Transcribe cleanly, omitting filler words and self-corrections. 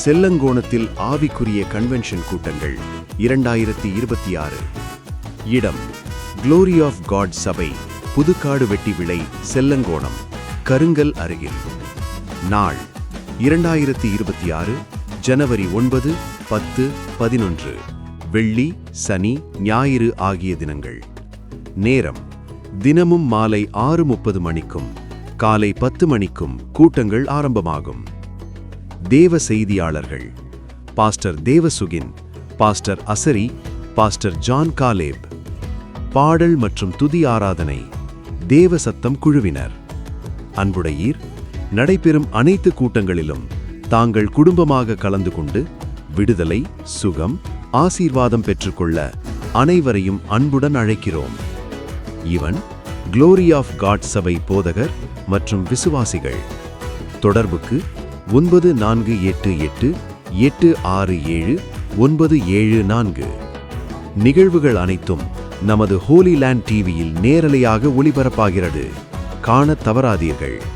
செல்லங்கோணத்தில் ஆவிக்குரிய கன்வென்ஷன் கூட்டங்கள் 2026. இடம் க்ளோரி ஆஃப் காட் சபை, புதுக்காடு வெட்டி விளை, செல்லங்கோணம், கருங்கல் அருகில். நாள் 2026 ஜனவரி 9, 10, 11, வெள்ளி, சனி, ஞாயிறு ஆகிய தினங்கள். நேரம் தினமும் மாலை 6:30 மணிக்கும் காலை 10 மணிக்கும் கூட்டங்கள் ஆரம்பமாகும். தேவ செய்தியாளர்கள் pastor Devasugin, pastor Asari, pastor John Caleb. பாடல் மற்றும் துதி ஆராதனை தேவ சத்தம் குழுவினர். அன்புடையீர், நடைபெறும் அனைத்து கூட்டங்களிலும் தாங்கள் குடும்பமாக கலந்து கொண்டு விடுதலை, சுகம், ஆசீர்வாதம் பெற்றுக்கொள்ள அனைவரையும் அன்புடன் அழைக்கிறோம். இவன் க்ளோரி ஆஃப் காட் சபை போதகர் மற்றும் விசுவாசிகள். தொடர்புக்கு 9488867974. நிகழ்வுகள் அனைத்தும் நமது ஹோலி லேண்ட் டிவியில் நேரலையாக ஒளிபரப்பாகிறது. காணத் தவறாதீர்கள்.